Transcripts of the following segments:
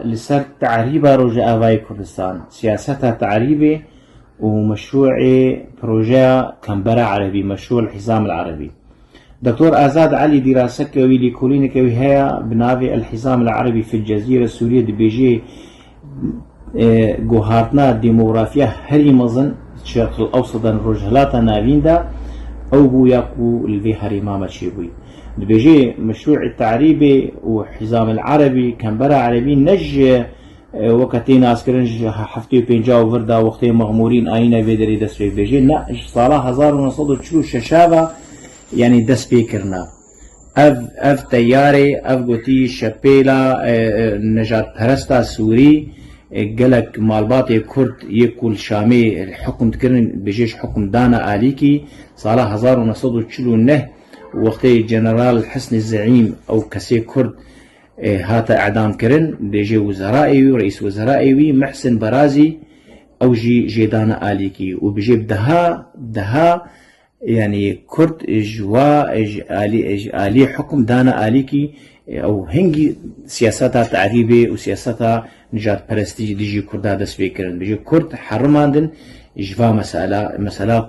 لسر تعريبة رجاء فاي كردستان سياستها تعريبة ومشروع بروجي كمبرا عربي مشروع الحزام العربي. دكتور آزاد علي دراسة كوي لكولين كوي هي بنافي الحزام العربي في الجزيرة السورية دي بيجي جوهرتنا ديموغرافيا هري مزن الشرق الأوسط رجهلاتا نافين دا أو بو يقو الفي هري ماما شيبوي دي بيجي مشروع التعريبي وحزام العربي كمبرا عربي نج وقتين عسكرين حفتي بينجا وفردا وقتين مغمورين آينا بيدري دست بيجي نا صالح 1946 يعني دست بيكرنا اف تياري اف قوتي شبيلا نجات پرستا سوري قلق مالبات كرد يكل شامي الحكم تكرن بجيش حكم دانا آليكي صالح 1949 وقتي جنرال حسن الزعيم او كسي كرد هاتا اعدام كرن بيجي وزرائي ورئيس وزرائي محسن برازي او جيدانا آليكي وبيجي دها يعني كرد جوا آلي حكم دانا آليكي او هنگي سياساتها تعريبي وسياساتها نجات پرستيج ديجي كردا دست بيكرن بيجي كرد حرماندن جوا مسألة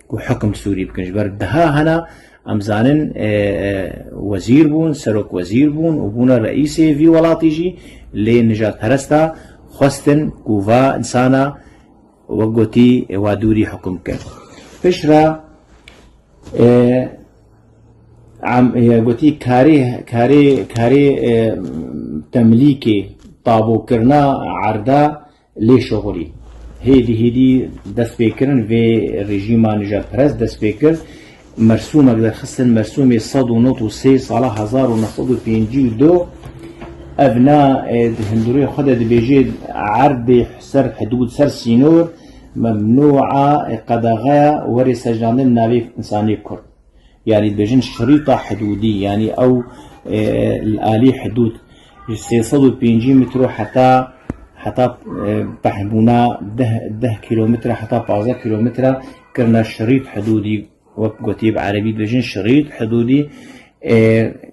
كو حكم سوري بكن جبر دها هنا امزانن وزير بون سروك وزير بون وبونا رئيسي في ولاتيجي لنجات پرستا خستن كوفا انسانا وقوتي وادوري حكم كن فشرا عم قوتي كاري تمليكي طابو كرنا عردا لي شغلي هيدي دست بيكرن في ريجيما نجات پرست دست بيكر مرسوم اقدر خصن مرسوم صد و نوت و سي صالح 1952 ابناء هندوري خد بيجي عرض سر حدود سر سينور ممنوعة قدغايا وري سجانين نابي انساني كرد يعني بيجين شريطة حدودية يعني او الآلي حدود 650 متر حتى بحبونا 10 كيلومتر حتى 15 كيلومتر كرنا شريط حدودي وقتي بعربي بيجين شريط حدودي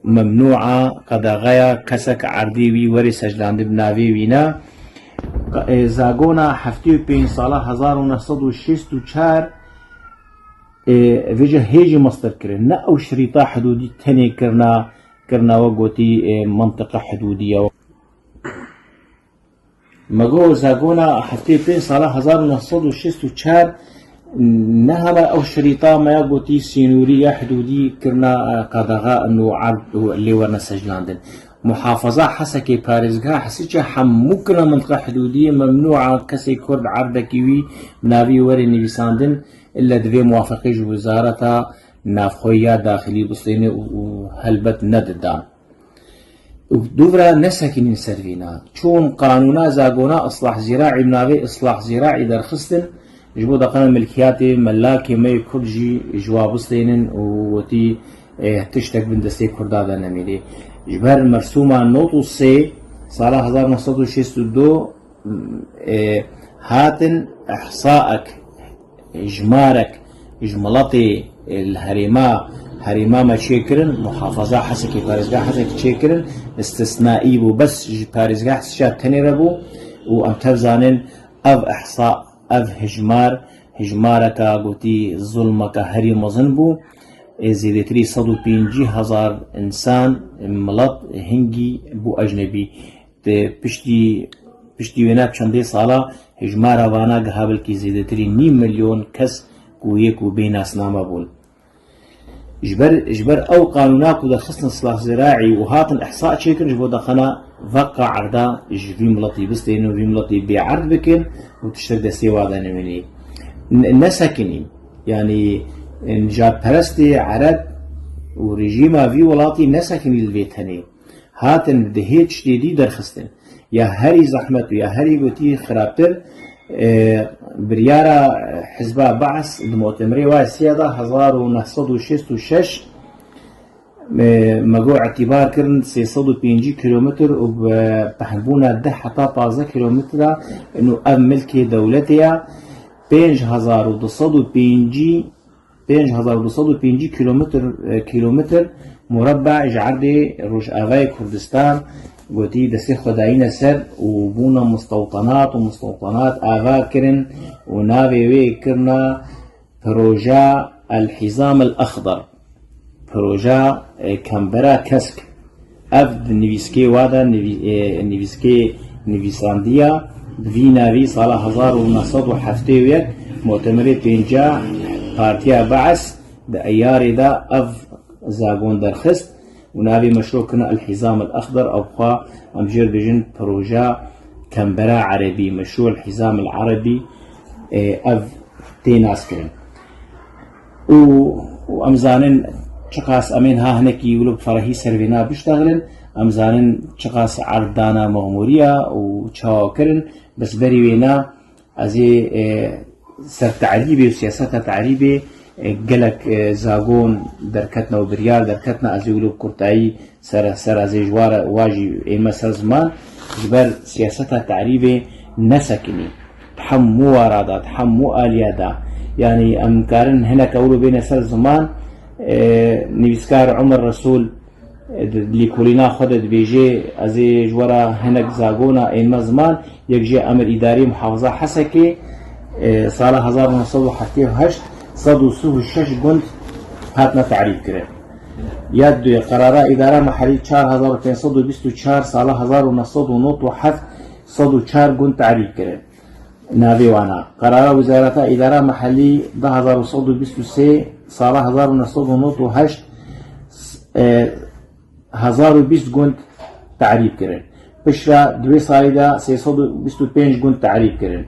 ممنوعة قدغايا كسك عردي وري سجلان بنافي وينا زاغونا حفتي بين صالح 1964 فيجا هيجي مصدر كرنا او شريطة حدودي تاني كرنا وقتي منطقة حدودية مغو زاغونا حفتي بين صالح 1964 نهلا او شريطة ما يقوتي سينورية حدودي كرنا قدغاء انه عرض اللي ورنا سجلاندن محافظة حسكي باريزغا حسيتش حموكنا منطقة حدودية ممنوعة كسي كرد عرض كيوي منابي وري نيساندن الا دوي موافقي وزارة نافخوية داخلي بسليني وهلبت نددان دوفرا نسكنين سرفينا چون قانونا زاغونا اصلاح زراعي منابي اصلاح زراعي در خستن جبو دقنا ملكياتي ملاكي مي كرجي جواب سلينن وتي تشتك بندستي كردادا نميلي جبر مرسومة نوتو سي صالح 1962 هاتن احصائك اجمارك اجمالاتي هريما ما تشيكرن محافظة حسكي باريزغا حسكي تشيكرن استثنائي بو بس باريزغا حسشات تاني ربو وامتر زانن اف احصاء اف هجمارك قوتي ظلمك هري مزنبو زيدتري 150,000 انسان ملط هنگي بو اجنبي پشتی وینا چندی سالا هجمارا وانا قهابل کی زيدتري 9 مليون كس كويك وبين اسنامه بول جبر او قانوناك ودا خصنا اصلاح زراعي وهاتن احصاء شيكن جبو دخنا فقع عرضا جفي ملطي بستين وفي ملطي بعرض بكن وتشترك دستي وادا نمني نسكني يعني نجات پرستي عرض ورجيما في ولاتي نسكني البيتهني هاتن دهيت شديدي درخستن يا هري زحمت يا هري قوتي خرابتر بريارة حزب بعث المؤتمري والسيادة 1966 مجموع اعتبار كرن 650 كيلومتر وبحبونا ده حتى 15 كيلومتر انه اب ملكي دولتها 5250 كيلومتر مربع جعردي روج آغاي كردستان قوتي دسي خداينا سر وبونا ومستوطنات آفاكرن ونافي ويكرنا بروجا الحزام الأخضر بروجا كامبرا كسك أفد نيفيسكي وادا نيفيسكي نيفيسانديا في نافي صالة 1971 مؤتمري بينجا بارتيا بعث دا أياري دا أف زاغون درخست ونافي مشروع كنا الحزام الأخضر أو خا أمجر بجن بروجا كامبرا عربي مشروع الحزام العربي أف تيناس كرن وأمزانن شقاس أمين ها هنكي ولو بفرهي سرفينا بيشتغلن أمزانن شقاس عردانا مغمورية وشاكرن بس بريوينا أزي سر تعريبي وسياسات تعريبي قلق زاغون دركتنا وبريار دركتنا أزي ولو كورتاي سر أزي جوار واجي إما سر زمان جبر سياسات تعريبي نسكني تحمو ورادا تحمو آليادا يعني أمكارن هنا كولو بين سر زمان نویسکار عمر رسول لیکولینا خودت بیجی ازی جورا هنگ زاگونا این زمان یک جی امر اداری محافظه حسکی سال 1978 136 گند هاتنا تعریف کرد یاد دوی قرارا اداره محلی 4524 سال 1997 104 گند تعریف کرد ناوی وانا قرار وزارت اداره محلی 10123 سال 1998 1020 گند تعریف کردن پشرا دوی سالی دا 325 گند تعریف کردن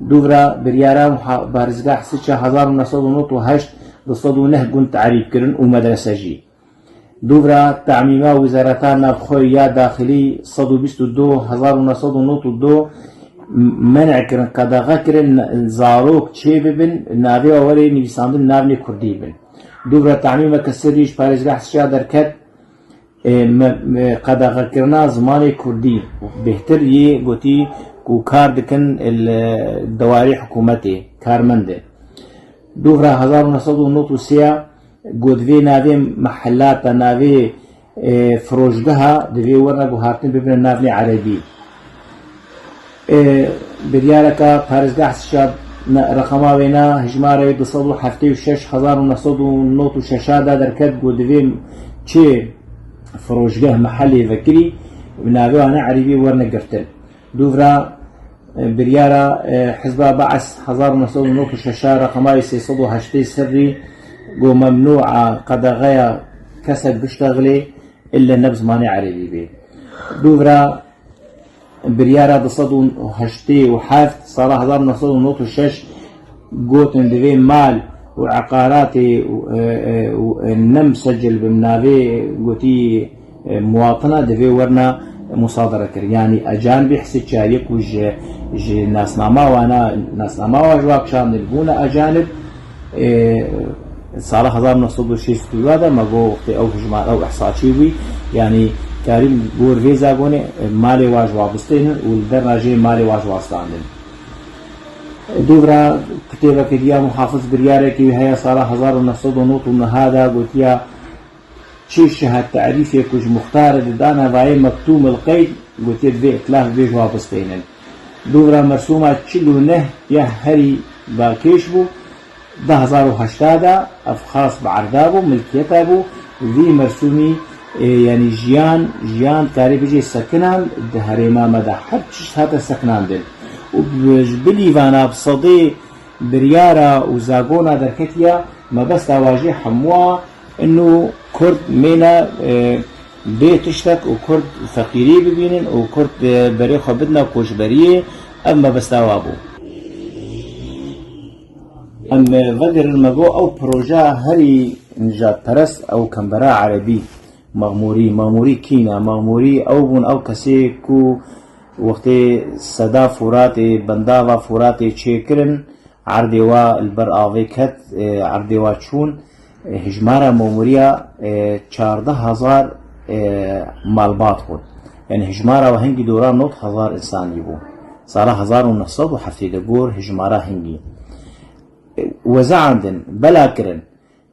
دوورا بریارا بارزگاه سچه 1998 209 گند تعریف کردن و مدرسه جی دوورا تعمیمه وزارتان نافخوی یا داخلی 122 1992 منع کردن قدغه کردن زاروک چه ببین ناوی آوری نویساندن ناوی کردی بین دوورا تعمیم کسریش پارزگاه سچه درکت قدغه کردن زمان کردی بهتر یه گوتی کو کار دکن الدواری حکومتی کارمنده دوورا 1993 گودوی ناوی محلات ناوی فروشگاه دوی ورنه گوهارتن ببین ناوی عربی بریارکا پارزگاه شد رقما وینا هجماره 276,996 دا درکت گودوی چه فروشگاه محلی وکری ناوی وانا عربی ورنه گرتن دوورا بریارا حزب بعث 1996 رقمای 308 سری قو ممنوع قدغايا كسب بيشتغلي إلا نبز ماني عربي بي دوورا بريارا دصدو هشتي وحافت صراحة ضرب نصدو نوتو شش قوتن دوي مال وعقاراتي ونم سجل بمنافي قوتي مواطنة دوي ورنا مصادرة كر يعني أجانبي حسيت شايك وج ناسناما وانا ناسناما واجواك شامل البونا أجانب صالح 1906 هذا ما جو وقت أو هجمات أو إحصاء شيء يعني كريم بور فيزا قوني مالي واجوا بستين والدرجة مالي واجوا استعمل دوبرا كتابة كديا محافظ بريارك وهي صالح 1900 من هذا قلت يا شيء شهادة تعريف يكوج مختار دانا باي مكتوم القيد قلت يا إتلاف بيجوا بستين دوبرا مرسومة تشلو نه يا هري باكيشبو 2008 أفخاص بعردابو ملكيتابو ذي مرسومي يعني جيان كاري بيجي سكنان دهريما مدى حدش هذا سكنان دل وبلي فانا بصدي بريارة وزاغونا دركتيا ما بس تواجه حموا انه كرد مينا بيتشتك وكرد فقيري ببينن وكرد بريخو بدنا وكوش بريه اما بس توابو أما فدر المجو أو بروجا هري نجات برس أو كمبرا عربي مغموري كينا مغموري أو بون أو كسيكو وقت صدا فوراتي بنداوا فوراتي تشيكرن عردوا البرآوي كت عردوا تشون هجمارة مغمورية 14,000 مالبات خود يعني هجمارة وهنجي دوران نوت 1,000 إنسان يبو صار 1,900 وحفتي دقور هجمارة هنجي وزعندن بلاكرن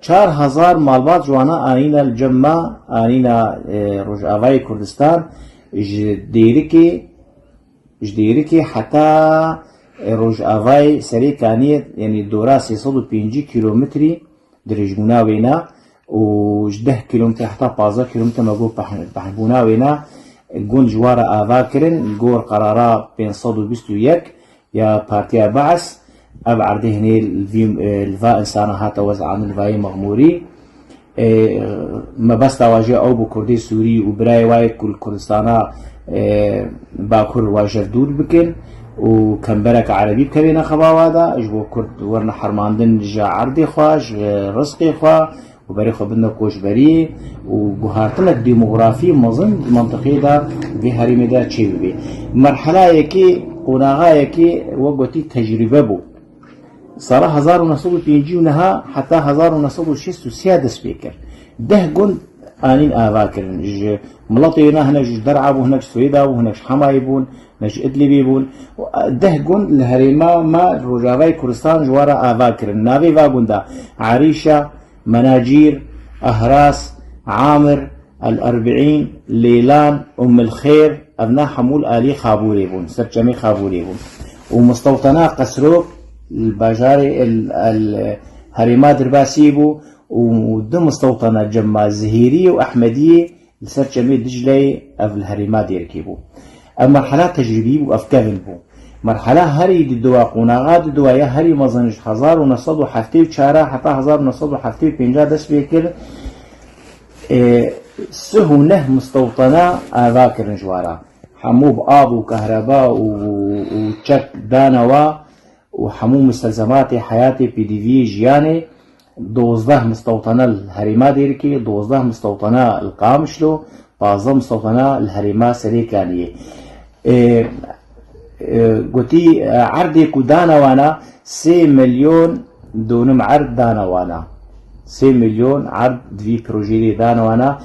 4,000 مالبات جوانا آنينا الجمع آنينا رجعوي كردستان جديركي حتى روج آفاي سري كانت يعني دورا 305 كيلومتري درجبونا وينا وجده كيلومتر حتى 15 كيلومتر مقول بحبونا وينا قون جوارا آفا كرن قور قرارا بين 121 يا بارتيا بعث أب عرضه هني الفا إنسان هاتا وزع عن الفاي مغموري ما بس تواجه أو بكردي سوري وبراي واي كل كردستانا باكر واجه دور بكن وكمبرك عربي بكبينا خباوادا اجبو كرد ورنا حرماندن جا عرضي خواج رزقي خوا وبري خو بدنا كوش بري وبهارتنا الديموغرافي مظن منطقي دا في هرمي دا تشي بي مرحلة يكي قناغا يكي وقتي تجربة بو صراحة 1905 ونها حتى 1906 سبيكر ده قن آنين آذاكرن ملطينا هناك درعا وهناك سويدا وهناك حمايبون هناك إدلبيبون ده قن الهريما ما رجاوي كردستان جوارا آذاكرن نافي فاقون دا عريشة مناجير أهراس عامر الأربعين ليلان أم الخير أبناء حمول آلي خابوريبون سبجمي خابوريبون ومستوطنا قسروك الباجاري الهريما درباسيبو ودم مستوطنة جمع زهيرية وأحمدية لسر جميع دجلي أف الهريما ديركيبو المرحلة تجريبية وأفكافن بو مرحلة هري دوا قناغات دوا يا هري مزنج 1974 حتى 1975 دس بيكر سهونه مستوطنة أذاكر جوارا حمو بآب وكهرباء وشك دانوا وحمو مستلزمات حياتي بي دي في جياني 12 مستوطنة الهريما ديركي 12 مستوطنة القامشلو 15 مستوطنة الهريما سريكانية قلتي عرضي كودانا وانا 3 مليون دونم عرض دانا وانا 3 مليون عرض في بروجي دانا وانا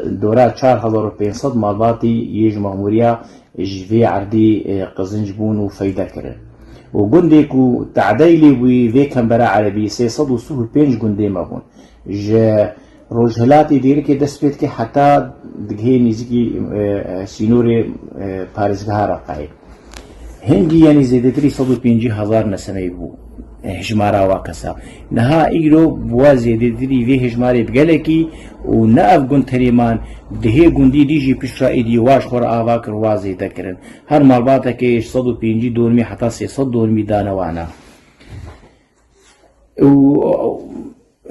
دورات 4500 مالباتي يج مغموريا جفي عرضي قزنجبون وفايدة كرن وقنديكو تعديلي وفي كمبرا عربي 305 قندي مابون جا روجهلاتي ديركي دسبيتكي حتى دقهي نيزيكي سينوري باريس غهارا قاي هنجي يعني زيدتري 150,000 نسمه بو هجمارا واكسا نها ايرو بوازي ديدري في هجماري بقالكي وناف قن تريمان دهي قندي ديجي بشرا ايدي واش خور آواكر وازي دكرن هر مالباتا كيش 150 دورمي حتى 600 دورمي دانا وانا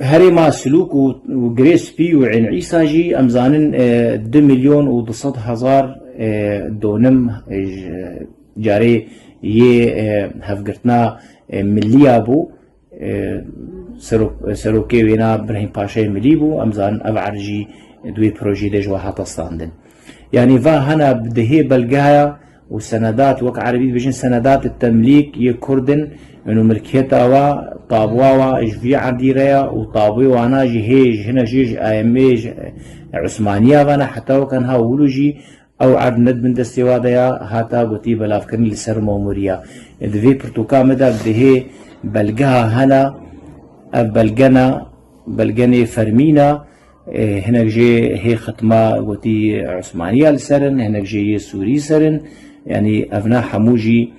هريما سلوك وغريس بي وعين عيسى جي امزانن 2 مليون و 200,000 دونم جاري هفقرتنا مليا بو سروكي وينا ابراهيم باشا ملي بو امزان ابعرجي دوي بروجي دجوا حتى ستاندن يعني فا هنا بدهي بلقايا وسندات وك عربي بيجن سندات التمليك يكردن انه ملكيتها وا طابوا وا اجفي عديريا وطابي وانا جهيج هنا جيج ايميج عثمانيه وانا حتى وكان هاولوجي او عاد ند من دستيواديا هاتا قوتي بلافكن لسر موموريا دفي برتوكا مدى بدهي بلقاها هنا بلقني فرمينا هناك جي هي ختمة قوتي عثمانية لسرن هناك جي سوري سرن يعني ابناء حموجي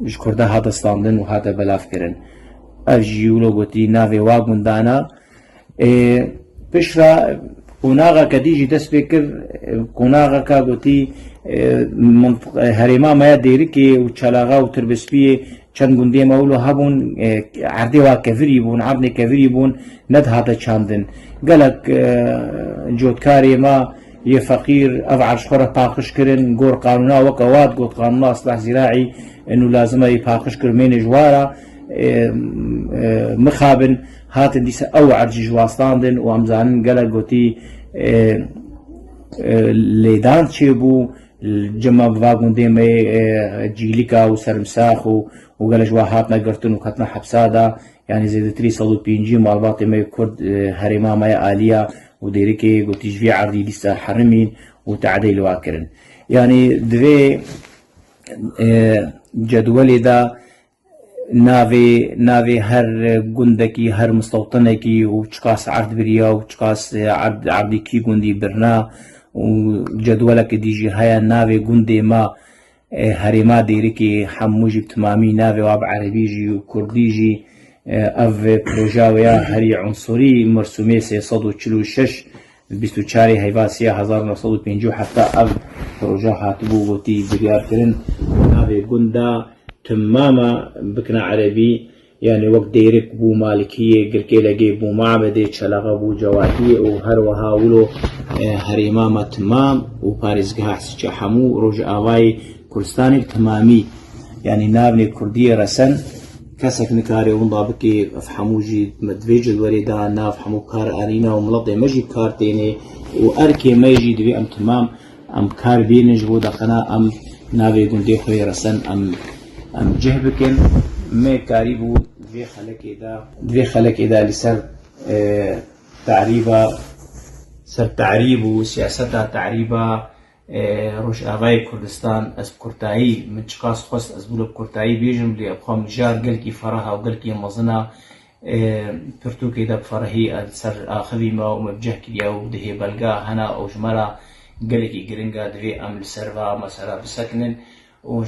جكردا هذا ستاندن وهذا بلافكرن اجيولو قوتي نافي واقون دانا بشرا قناغا كديجي تسبيكر قناغا كاغوتي هريما ما ديركي وچلاغا وتربسبيه چند گندي مولو هبون عردي وا كفري بون عبني كفري بون ند هذا چاندن قالك جودكاري ما يه فقير افعش خورا باخش كرن غور قانونا وقوات قوت قانونا اصلاح زراعي انه لازم يباخش كرمين جوارا مخابن هاتن ديس او عرجي جواستاندن وامزانن قالك قوتي ليدان تشيبو الجمع بواقون ديمي جيليكا وسرمساخ وقال جوا هاتنا قرتن وكتنا حبسادا يعني زي 305 مالباطي ما كرد هريما ما آلية وديريكي قلت جفي عرضي لسه حرمين وتعديل واكرن يعني دوي جدولي دا ناوي هر گندكي هر مستوطنكي وچقاس عرض بريا وچقاس عرضي كي گندي برنا وجدولك ديجي هيا نافي قندي ما هريما ديريكي حموجي بتمامي نافي واب عربيجي وكرديجي اف بروجاويا هري عنصري مرسومي 346 24 هيفا سيا 1950 حتى اف بروجا هاتبو وتي بريار كرن نافي قندا تماما بكنا عربي يعني وقت ديرك بو مالكية قركي لقي بو معبدي شلغة بو جواتي وهروها ولو هريماما تمام وباريزقها حسيجا حمو روج آواي كردستاني تمامي يعني نابني كردية رسن كسك نكاري ونضابكي افحموجي مدفيج الوريدا ناف حمو كار أرينا وملضي مجي كار تيني وأركي ميجي دبي أم تمام أم كار بينج بو دقنا أم نابي قندي خوي رسن أم جهبكن ما كاريبو دوي خلق إذا لسر تعريبا سر تعريبو سياستها تعريبا روش آغاي كردستان از كرتاي من شقاس خست از بولو كرتاي بيجم لي أبخام جار قلقي فرها وقلقي مزنا برتوكي دا بفرهي سر آخذي ما ومبجه كريا ودهي بلغا هنا أو جمرا قلقي قرنقا دوي أم لسرفا مسارا بسكنن و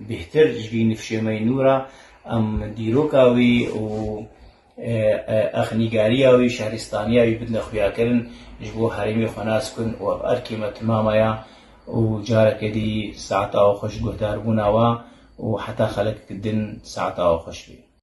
بهتر جبي نفشي مينورا ام ديروكاوي و اخنيغارياوي شهرستانياوي بدنا خويا كرن جبو حريمي خناس كن و اركيمه تمامايا و جارك دي ساعتا و خوش گهدار بوناوا و حتى خلق الدن ساعتا و خوش بي